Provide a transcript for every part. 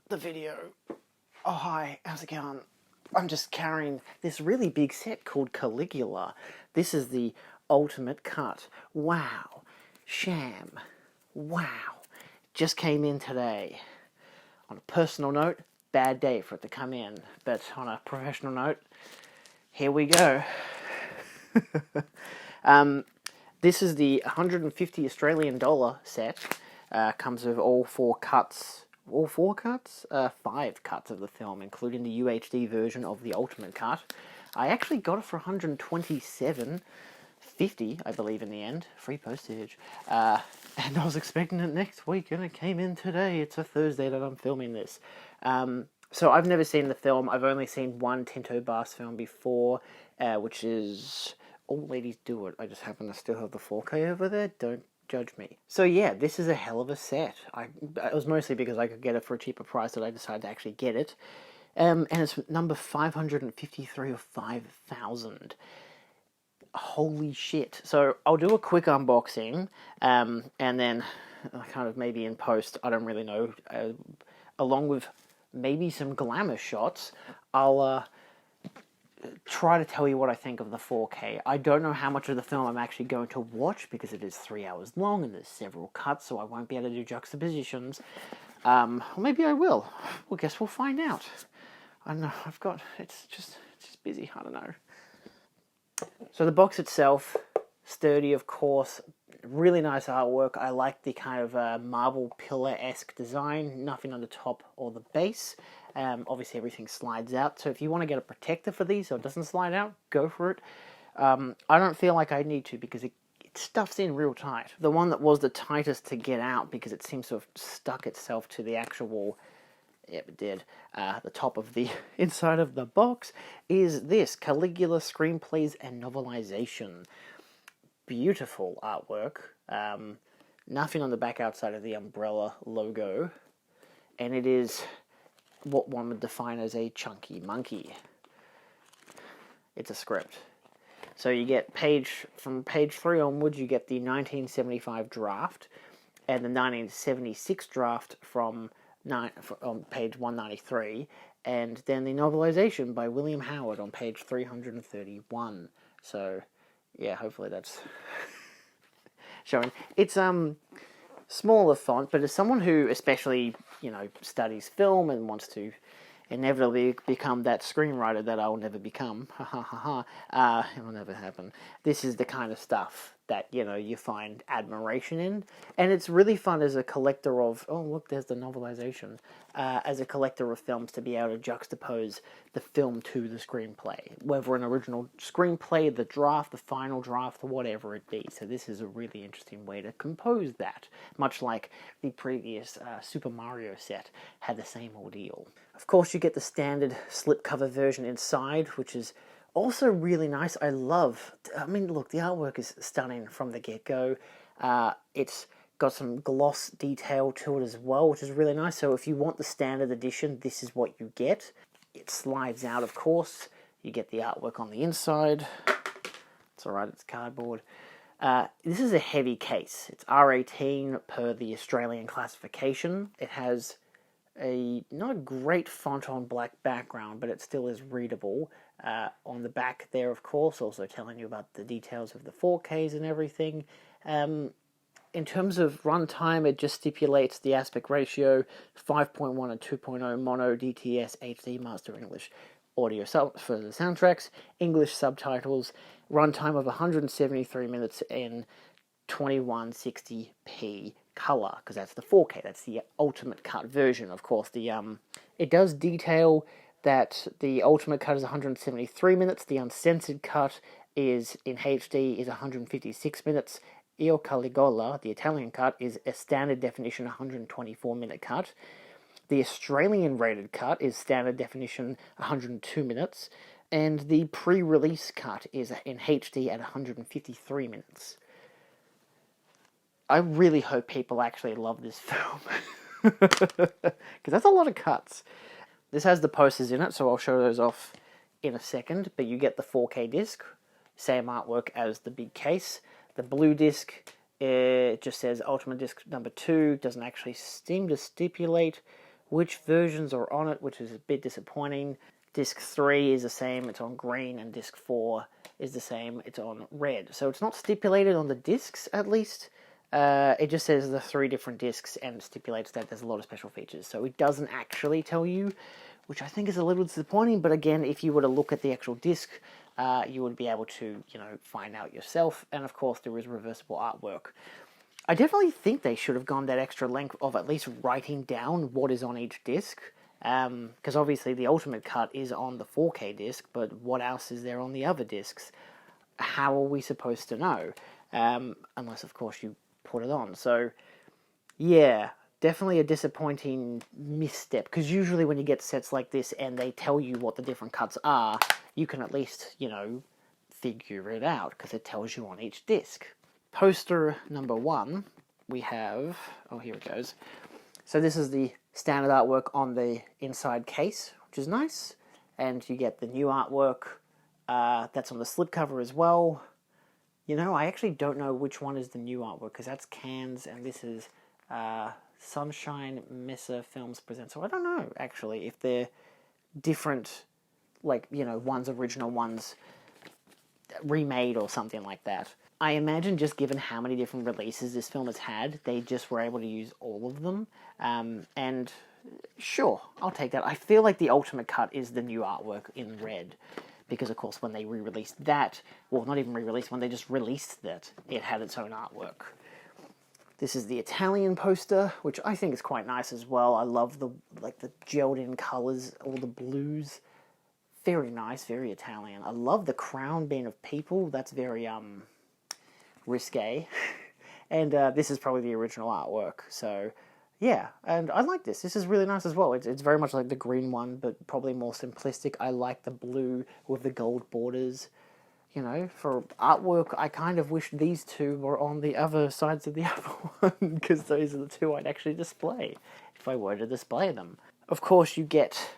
the video. Oh hi, how's it going? I'm just carrying this really big set called Caligula. This is the ultimate cut. Wow. Sham. Wow. Just came in today. On a personal note, bad day for it to come in. But on a professional note, here we go. This is the 150 Australian dollar set. Comes with all four cuts. All four cuts? 5 cuts of the film, including the UHD version of the ultimate cut. I actually got it for $127.50, I believe, in the end. Free postage. And I was expecting it next week, and it came in today. It's a Thursday that I'm filming this. So I've never seen the film. I've only seen one Tinto Bass film before, which is All Ladies Do It. I just happen to still have the 4K over there. Don't judge me. So yeah, this is a hell of a set. It was mostly because I could get it for a cheaper price that I decided to actually get it. And it's number 553 of 5,000. Holy shit. So I'll do a quick unboxing, and then kind of maybe in post, I don't really know, along with maybe some glamour shots, I'll try to tell you what I think of the 4K. I don't know how much of the film I'm actually going to watch because it is 3 hours long and there's several cuts, so I won't be able to do juxtapositions. Or maybe I will. Well, guess we'll find out. I don't know. It's just busy. I don't know. So the box itself, sturdy, of course. Really nice artwork. I like the kind of marble pillar-esque design. Nothing on the top or the base. Obviously everything slides out, so if you want to get a protector for these so it doesn't slide out, go for it. I don't feel like I need to because it stuffs in real tight. The one that was the tightest to get out because it seems to have stuck itself to the actual, yep it did, the top of the inside of the box, is this, Caligula Screenplays and Novelization. Beautiful artwork. Nothing on the back outside of the umbrella logo, and it is what one would define as a chunky monkey. It's a script. So you get from page 3 onwards, you get the 1975 draft and the 1976 draft on page 193, and then the novelization by William Howard on page 331. So yeah, hopefully that's showing. It's smaller font, but as someone who especially, studies film and wants to inevitably become that screenwriter that I'll never become, it'll never happen. This is the kind of stuff that, you find admiration in, and it's really fun as a collector of, oh look, there's the novelization, as a collector of films to be able to juxtapose the film to the screenplay, whether an original screenplay, the draft, the final draft, whatever it be. So this is a really interesting way to compose that, much like the previous Super Mario set had the same ordeal. Of course, you get the standard slipcover version inside, which is also really nice. Look, the artwork is stunning from the get-go. It's got some gloss detail to it as well, which is really nice. So if you want the standard edition, this is what you get. It slides out, of course. You get the artwork on the inside. It's alright, it's cardboard. This is a heavy case. It's R18 per the Australian classification. It has not a great font on black background, but it still is readable. On the back there, of course, also telling you about the details of the 4Ks and everything. In terms of runtime, it just stipulates the aspect ratio, 5.1 and 2.0 mono, DTS, HD, master English audio for the soundtracks, English subtitles, runtime of 173 minutes in 2160p color, because that's the 4K, that's the ultimate cut version. Of course, it does detail that the ultimate cut is 173 minutes, the uncensored cut is in HD is 156 minutes, Il Caligula, the Italian cut, is a standard definition 124 minute cut. The Australian rated cut is standard definition 102 minutes, and the pre-release cut is in HD at 153 minutes. I really hope people actually love this film, because that's a lot of cuts. This has the posters in it, so I'll show those off in a second, but you get the 4K disc, same artwork as the big case. The blue disc, it just says Ultimate Disc number 2, doesn't actually seem to stipulate which versions are on it, which is a bit disappointing. Disc 3 is the same, it's on green, and Disc 4 is the same, it's on red. So it's not stipulated on the discs, at least. It just says the 3 different discs and stipulates that there's a lot of special features. So it doesn't actually tell you, which I think is a little disappointing, but again, if you were to look at the actual disc, you would be able to, find out yourself. And of course, there is reversible artwork. I definitely think they should have gone that extra length of at least writing down what is on each disc. Because obviously the Ultimate Cut is on the 4K disc, but what else is there on the other discs? How are we supposed to know? Unless, of course, you put it on. So, yeah, definitely a disappointing misstep. Because usually when you get sets like this and they tell you what the different cuts are, you can at least, figure it out, because it tells you on each disc. Poster number 1, we have... Oh, here it goes. So this is the standard artwork on the inside case, which is nice. And you get the new artwork that's on the slipcover as well. I actually don't know which one is the new artwork, because that's Cans, and this is Sunshine Mesa Films Presents. So I don't know, actually, if they're different, one's original, one's remade or something like that. I imagine just given how many different releases this film has had, they just were able to use all of them. And sure, I'll take that. I feel like the Ultimate Cut is the new artwork in red. Because, of course, when they re-released that, well, not even re-released, when they just released that, it had its own artwork. This is the Italian poster, which I think is quite nice as well. I love the gelled-in colours, all the blues. Very nice, very Italian. I love the crown being of people. That's very, risque. And this is probably the original artwork. So, yeah, and I like this. This is really nice as well. It's very much like the green one, but probably more simplistic. I like the blue with the gold borders. For artwork, I kind of wish these two were on the other sides of the other one, because those are the two I'd actually display, if I were to display them. Of course, you get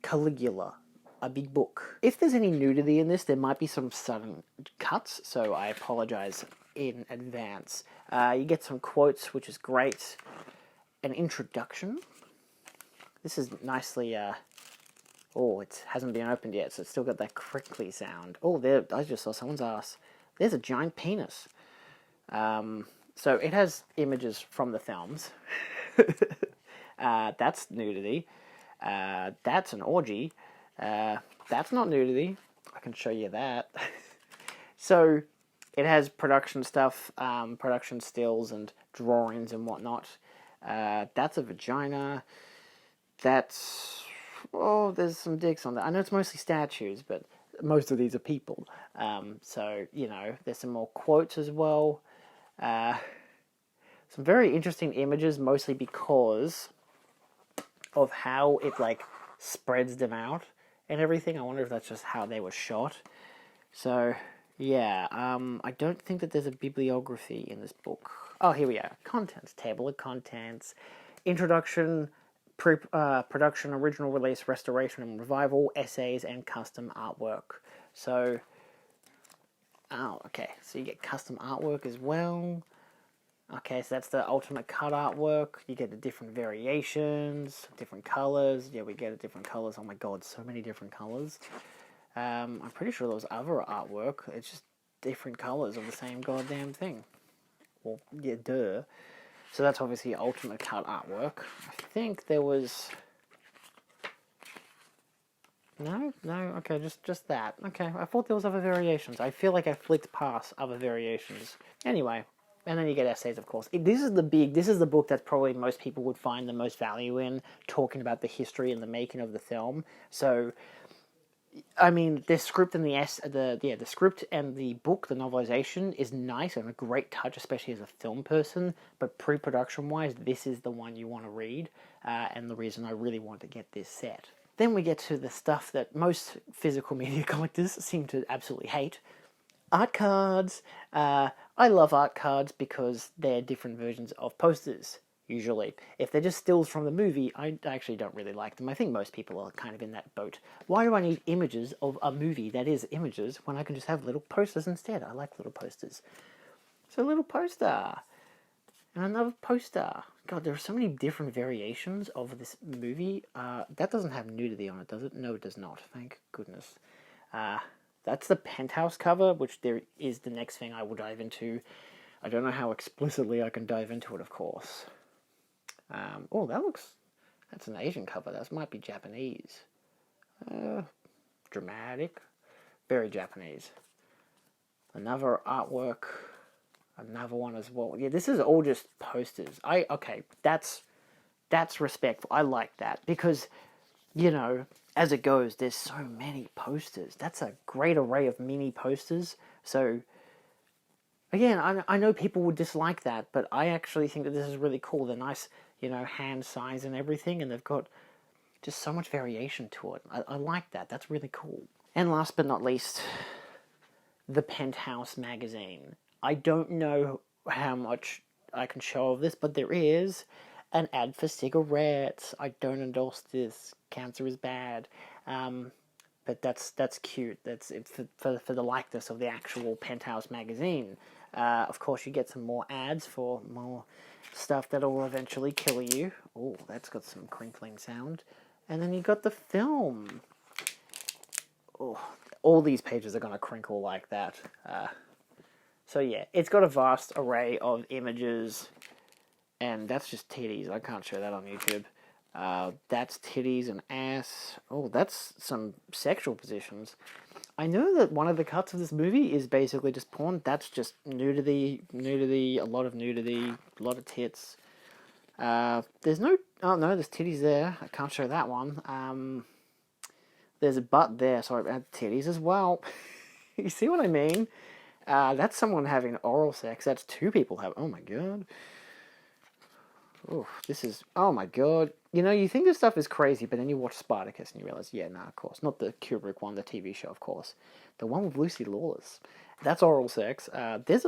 Caligula, a big book. If there's any nudity in this, there might be some sudden cuts, so I apologize in advance. You get some quotes, which is great. An introduction. This is nicely, oh, it hasn't been opened yet, so it's still got that crinkly sound. Oh, there, I just saw someone's ass. There's a giant penis. So it has images from the films. That's nudity. That's an orgy. That's not nudity. I can show you that. So it has production stuff, production stills and drawings and whatnot. That's a vagina. That's... Oh, there's some dicks on that. I know it's mostly statues, but most of these are people. So, there's some more quotes as well. Some very interesting images, mostly because of how it, spreads them out and everything. I wonder if that's just how they were shot. So, yeah, I don't think that there's a bibliography in this book. Oh, here we are. Contents. Table of contents. Introduction, production, original release, restoration and revival, essays, and custom artwork. So, okay. So you get custom artwork as well. Okay, so that's the Ultimate Cut artwork. You get the different variations, different colors. Yeah, we get different colors. Oh my god, so many different colors. I'm pretty sure there was other artwork. It's just different colors of the same goddamn thing. Well, yeah, duh. So that's obviously Ultimate Cut artwork. I think there was... No, okay, just that. Okay, I thought there was other variations. I feel like I flicked past other variations. Anyway, and then you get essays, of course. This is the book that probably most people would find the most value in, talking about the history and the making of the film. So, I mean, the script and the script and the book, the novelization, is nice and a great touch, especially as a film person. But pre-production wise, this is the one you want to read, and the reason I really want to get this set. Then we get to the stuff that most physical media collectors seem to absolutely hate. Art cards. I love art cards because they're different versions of posters, usually. If they're just stills from the movie, I actually don't really like them. I think most people are kind of in that boat. Why do I need images of a movie that is images when I can just have little posters instead? I like little posters. So little poster. And another poster. God, there are so many different variations of this movie. That doesn't have nudity on it, does it? No, it does not. Thank goodness. That's the Penthouse cover, which there is the next thing I will dive into. I don't know how explicitly I can dive into it, of course. Oh, that's an Asian cover. That might be Japanese. Dramatic. Very Japanese. Another artwork. Another one as well. Yeah, this is all just posters. Okay, that's respectful. I like that because, as it goes, there's so many posters. That's a great array of mini posters. So, again, I know people would dislike that, but I actually think that this is really cool. They're nice, hand size and everything, and they've got just so much variation to it. I like that. That's really cool. And last but not least, the Penthouse magazine. I don't know how much I can show of this, but there is an ad for cigarettes. I don't endorse this. Cancer is bad. But that's cute. That's for the likeness of the actual Penthouse magazine. Of course, you get some more ads for more stuff that will eventually kill you. Oh, that's got some crinkling sound. And then you got the film. Oh, all these pages are going to crinkle like that. So yeah, it's got a vast array of images, and that's just titties. I can't show that on YouTube. That's titties and ass. Oh, that's some sexual positions. I know that one of the cuts of this movie is basically just porn. That's just nudity, a lot of nudity, a lot of tits. There's no... Oh, no, there's titties there. I can't show that one. There's a butt there, so I add titties as well. You see what I mean? That's someone having oral sex. That's two people having... Oh, my God. Oh, this is... Oh, my God. You think this stuff is crazy, but then you watch Spartacus and you realize, yeah, nah, of course. Not the Kubrick one, the TV show, of course. The one with Lucy Lawless. That's oral sex. This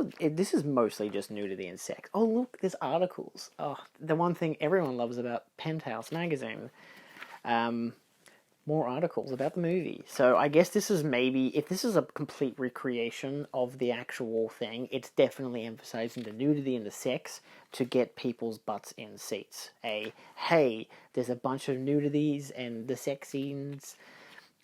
is mostly just nudity and sex. Oh, look, there's articles. Oh, the one thing everyone loves about Penthouse magazine. More articles about the movie. So I guess this is maybe, if this is a complete recreation of the actual thing, it's definitely emphasizing the nudity and the sex to get people's butts in seats. Hey, there's a bunch of nudities and the sex scenes.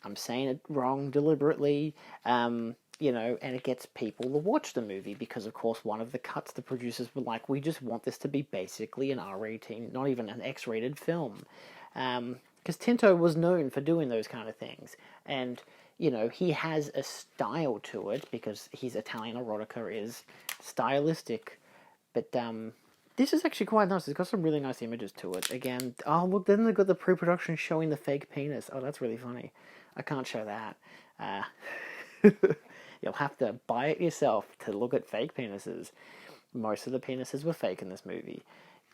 I'm saying it wrong deliberately. And it gets people to watch the movie because, of course, one of the cuts the producers were like, we just want this to be basically an R-rated, not even an X-rated film. Because Tinto was known for doing those kind of things. And, he has a style to it because his Italian erotica is stylistic. But this is actually quite nice. It's got some really nice images to it. Again, oh, look, then they've got the pre-production showing the fake penis. Oh, that's really funny. I can't show that. You'll have to buy it yourself to look at fake penises. Most of the penises were fake in this movie.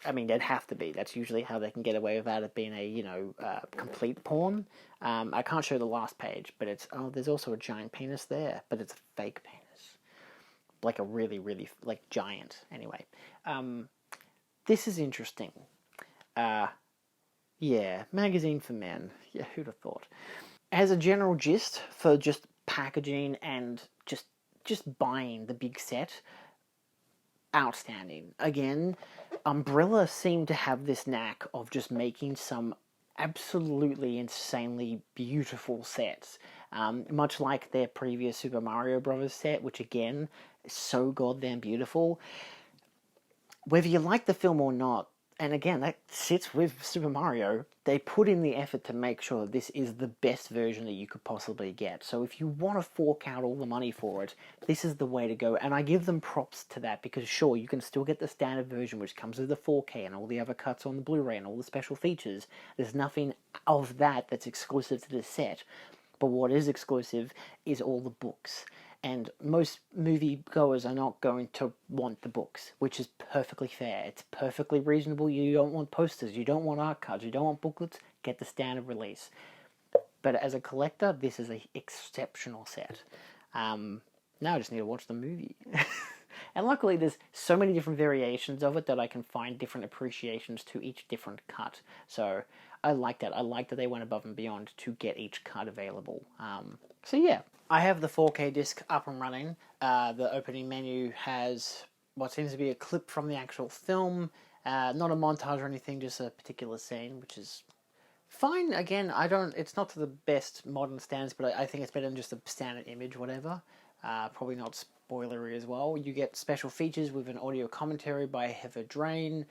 I mean, they'd have to be. That's usually how they can get away without it being a, complete porn. I can't show the last page, but it's... Oh, there's also a giant penis there, but it's a fake penis. Like a really, really, giant. Anyway. This is interesting. Yeah, magazine for men. Yeah, who'd have thought? As a general gist for just packaging and just buying the big set... outstanding. Again, Umbrella seemed to have this knack of just making some absolutely insanely beautiful sets. Much like their previous Super Mario Bros. Set, which again, is so goddamn beautiful. Whether you like the film or not, and again, that sits with Super Mario, they put in the effort to make sure that this is the best version that you could possibly get. So if you want to fork out all the money for it, this is the way to go. And I give them props to that because, sure, you can still get the standard version, which comes with the 4K and all the other cuts on the Blu-ray and all the special features. There's nothing of that that's exclusive to this set. But what is exclusive is all the books. And most moviegoers are not going to want the books, which is perfectly fair. It's perfectly reasonable. You don't want posters, you don't want art cards, you don't want booklets, get the standard release. But as a collector, this is an exceptional set. Now I just need to watch the movie. And luckily there's so many different variations of it that I can find different appreciations to each different cut. So I like that. I like that they went above and beyond to get each cut available. So yeah, I have the 4K disc up and running. The opening menu has what seems to be a clip from the actual film. Not a montage or anything, just a particular scene, which is fine. Again, it's not to the best modern standards, but I think it's better than just a standard image, whatever. Probably not spoilery as well. You get special features with an audio commentary by Heather Drain,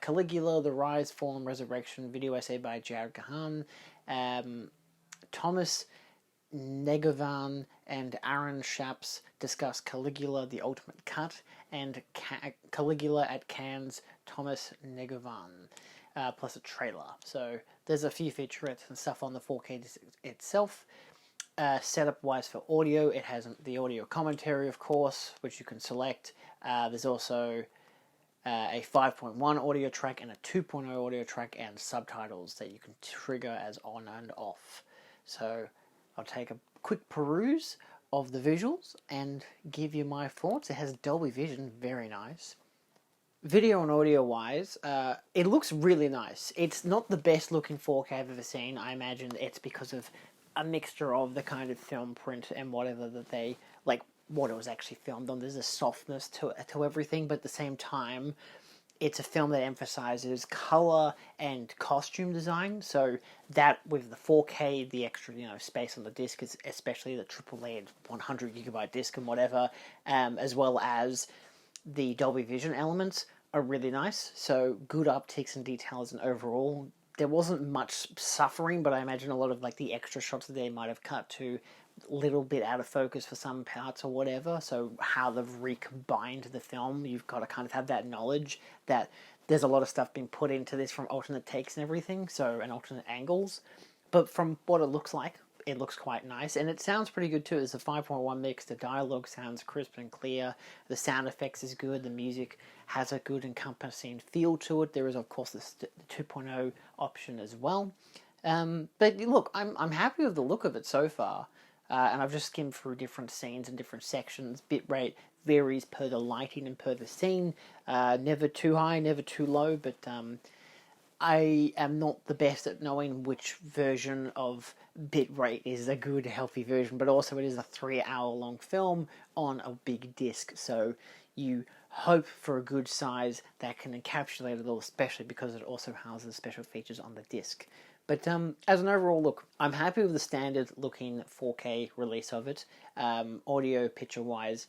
Caligula, The Rise, Fall, and Resurrection, video essay by Jared Kahan, Thomas Negovan and Aaron Shaps discuss Caligula, The Ultimate Cut, and Caligula at Cannes, Thomas Negovan, plus a trailer. So there's a few featurettes and stuff on the 4K disc itself. Setup-wise for audio, it has the audio commentary, of course, which you can select. There's also a 5.1 audio track and a 2.0 audio track and subtitles that you can trigger as on and off. So I'll take a quick peruse of the visuals and give you my thoughts. It has Dolby Vision, very nice. Video and audio wise, it looks really nice. It's not the best looking 4K I've ever seen. I imagine it's because of a mixture of the kind of film print and whatever that they, like what it was actually filmed on. There's a softness to everything, but at the same time, it's a film that emphasizes color and costume design. So that with the 4K, the extra space on the disc, is especially the AAA 100 gigabyte disc and whatever, as well as the Dolby Vision elements are really nice. So good upticks and details, and overall there wasn't much suffering, but I imagine a lot of like the extra shots that they might have cut to a little bit out of focus for some parts or whatever. So how they've recombined the film, you've got to kind of have that knowledge that there's a lot of stuff being put into this from alternate takes and everything, so and alternate angles. But from what it looks like, it looks quite nice, and it sounds pretty good too. It's a 5.1 mix, the dialogue sounds crisp and clear, the sound effects is good, the music has a good encompassing feel to it. There is of course the 2.0 option as well. But look, I'm happy with the look of it so far. And I've just skimmed through different scenes and different sections. Bitrate varies per the lighting and per the scene. Never too high, never too low, but I am not the best at knowing which version of bitrate is a good, healthy version, but also it is a 3-hour-long film on a big disc, so you hope for a good size that can encapsulate it all, especially because it also houses special features on the disc. But as an overall look, I'm happy with the standard looking 4K release of it. Audio, picture-wise,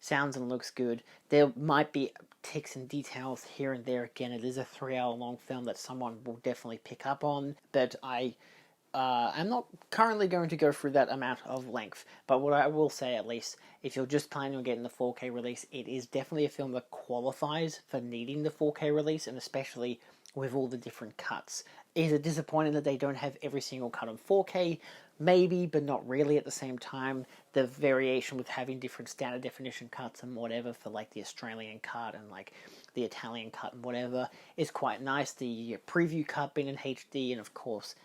sounds and looks good. There might be ticks and details here and there. Again, it is a 3-hour-long film that someone will definitely pick up on, but I'm not currently going to go through that amount of length. But what I will say, at least, if you're just planning on getting the 4K release, it is definitely a film that qualifies for needing the 4K release, and especially with all the different cuts. Is it disappointing that they don't have every single cut on 4K? Maybe, but not really at the same time. The variation with having different standard definition cuts and whatever for like the Australian cut and like the Italian cut and whatever is quite nice. The preview cut being in HD and of course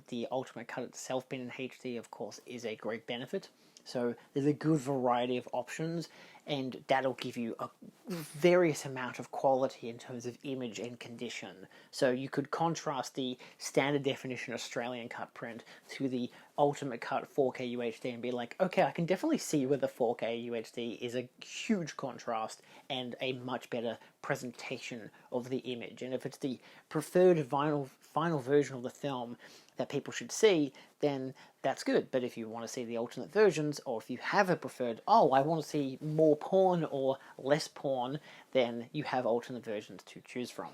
the ultimate cut itself being in HD of course is a great benefit. So there's a good variety of options, and that'll give you a various amount of quality in terms of image and condition. So you could contrast the standard definition Australian cut print to the ultimate cut 4K UHD and be like, okay, I can definitely see where the 4K UHD is a huge contrast and a much better presentation of the image. And if it's the preferred final version of the film that people should see, then that's good. But if you want to see the alternate versions, or if you have a preferred, I want to see more porn or less porn, then you have alternate versions to choose from.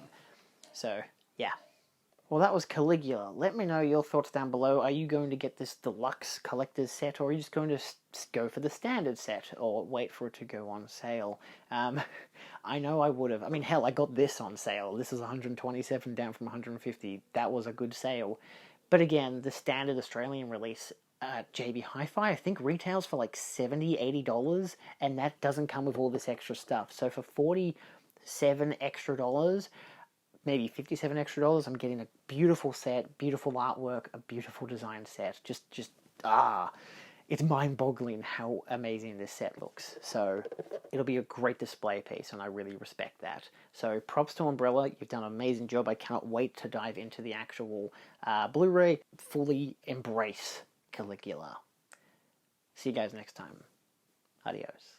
So, yeah. Well, that was Caligula. Let me know your thoughts down below. Are you going to get this deluxe collector's set, or are you just going to go for the standard set, or wait for it to go on sale? I know I would have. I mean, hell, I got this on sale. This is $127 down from $150. That was a good sale. But again, the standard Australian release at JB Hi-Fi, I think retails for like $70, $80, and that doesn't come with all this extra stuff. So for $47 extra dollars, maybe $57 extra dollars, I'm getting a beautiful set, beautiful artwork, a beautiful design set. It's mind-boggling how amazing this set looks. So it'll be a great display piece, and I really respect that. So props to Umbrella, you've done an amazing job. I cannot wait to dive into the actual Blu-ray, fully embrace Caligula. See you guys next time. Adios.